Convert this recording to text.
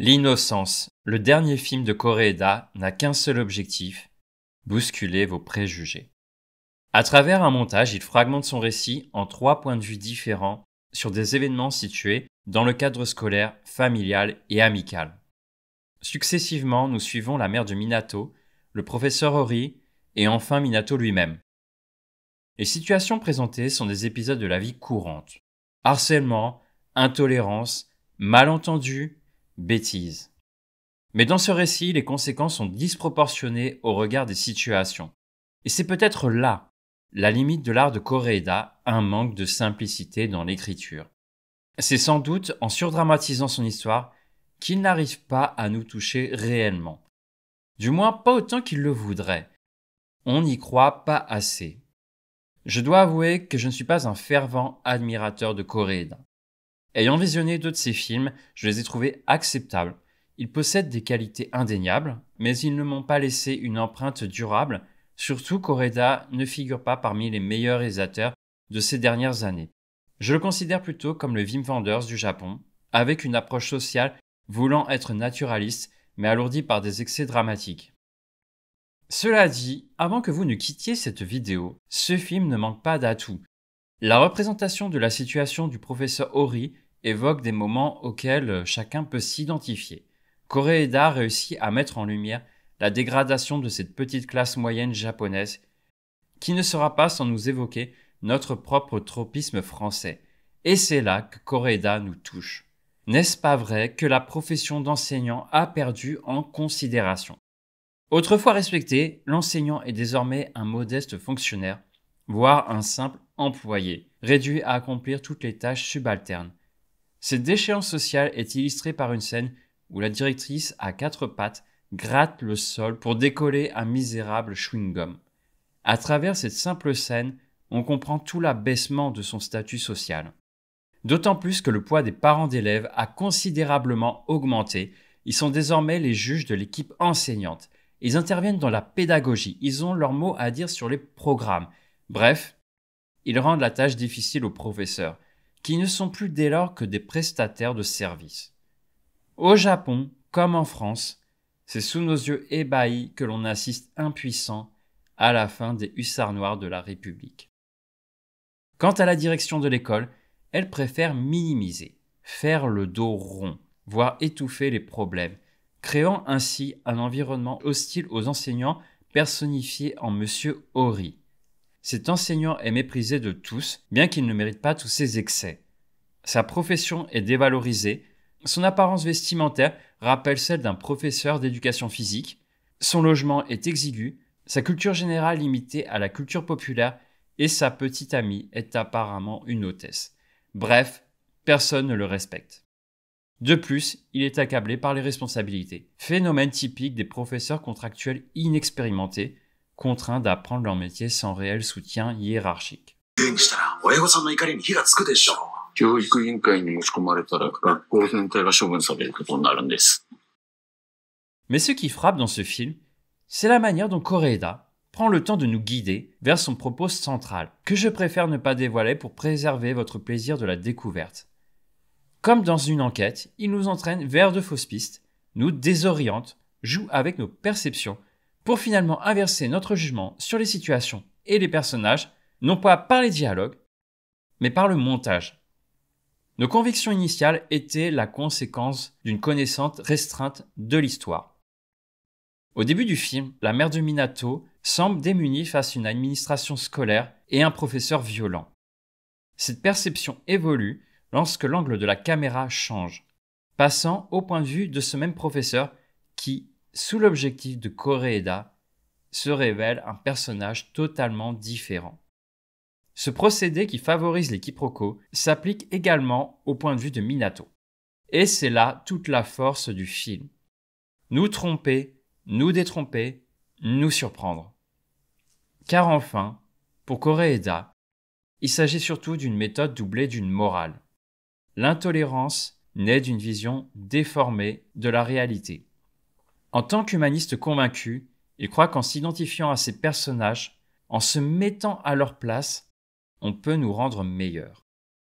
L'innocence, le dernier film de Koreeda, n'a qu'un seul objectif, bousculer vos préjugés. À travers un montage, il fragmente son récit en 3 points de vue différents sur des événements situés dans le cadre scolaire, familial et amical. Successivement, nous suivons la mère de Minato, le professeur Ori et enfin Minato lui-même. Les situations présentées sont des épisodes de la vie courante. Harcèlement, intolérance, malentendus, bêtises. Mais dans ce récit, les conséquences sont disproportionnées au regard des situations. Et c'est peut-être là la limite de l'art de Koreeda, un manque de simplicité dans l'écriture. C'est sans doute en surdramatisant son histoire qu'il n'arrive pas à nous toucher réellement. Du moins pas autant qu'il le voudrait. On n'y croit pas assez. Je dois avouer que je ne suis pas un fervent admirateur de Koreeda. Ayant visionné 2 de ses films, je les ai trouvés acceptables. Ils possèdent des qualités indéniables, mais ils ne m'ont pas laissé une empreinte durable. Surtout, Koreeda ne figure pas parmi les meilleurs réalisateurs de ces dernières années. Je le considère plutôt comme le Wim Wenders du Japon, avec une approche sociale voulant être naturaliste, mais alourdie par des excès dramatiques. Cela dit, avant que vous ne quittiez cette vidéo, ce film ne manque pas d'atouts. La représentation de la situation du professeur Ori évoque des moments auxquels chacun peut s'identifier. Koreeda réussit à mettre en lumière la dégradation de cette petite classe moyenne japonaise, qui ne sera pas sans nous évoquer notre propre tropisme français. Et c'est là que Koreeda nous touche. N'est-ce pas vrai que la profession d'enseignant a perdu en considération? Autrefois respecté, l'enseignant est désormais un modeste fonctionnaire, voire un simple employé, réduit à accomplir toutes les tâches subalternes. Cette déchéance sociale est illustrée par une scène où la directrice à 4 pattes gratte le sol pour décoller un misérable chewing-gum. À travers cette simple scène, on comprend tout l'abaissement de son statut social. D'autant plus que le poids des parents d'élèves a considérablement augmenté. Ils sont désormais les juges de l'équipe enseignante. Ils interviennent dans la pédagogie. Ils ont leur mot à dire sur les programmes. Bref, ils rendent la tâche difficile aux professeurs, qui ne sont plus dès lors que des prestataires de services. Au Japon, comme en France, c'est sous nos yeux ébahis que l'on assiste impuissant à la fin des hussards noirs de la République. Quant à la direction de l'école, elle préfère minimiser, faire le dos rond, voire étouffer les problèmes, créant ainsi un environnement hostile aux enseignants personnifié en Monsieur Ori. Cet enseignant est méprisé de tous, bien qu'il ne mérite pas tous ses excès. Sa profession est dévalorisée, son apparence vestimentaire rappelle celle d'un professeur d'éducation physique, son logement est exigu, sa culture générale limitée à la culture populaire et sa petite amie est apparemment une hôtesse. Bref, personne ne le respecte. De plus, il est accablé par les responsabilités, phénomène typique des professeurs contractuels inexpérimentés, contraints d'apprendre leur métier sans réel soutien hiérarchique. Mais ce qui frappe dans ce film, c'est la manière dont Koreeda prend le temps de nous guider vers son propos central, que je préfère ne pas dévoiler pour préserver votre plaisir de la découverte. Comme dans une enquête, il nous entraîne vers de fausses pistes, nous désoriente, joue avec nos perceptions, pour finalement inverser notre jugement sur les situations et les personnages, non pas par les dialogues, mais par le montage. Nos convictions initiales étaient la conséquence d'une connaissance restreinte de l'histoire. Au début du film, la mère de Minato semble démunie face à une administration scolaire et un professeur violent. Cette perception évolue lorsque l'angle de la caméra change, passant au point de vue de ce même professeur qui, sous l'objectif de Koreeda, se révèle un personnage totalement différent. Ce procédé qui favorise les quiproquos s'applique également au point de vue de Minato. Et c'est là toute la force du film. Nous tromper, nous détromper, nous surprendre. Car enfin, pour Koreeda, il s'agit surtout d'une méthode doublée d'une morale. L'intolérance naît d'une vision déformée de la réalité. En tant qu'humaniste convaincu, il croit qu'en s'identifiant à ces personnages, en se mettant à leur place, on peut nous rendre meilleurs.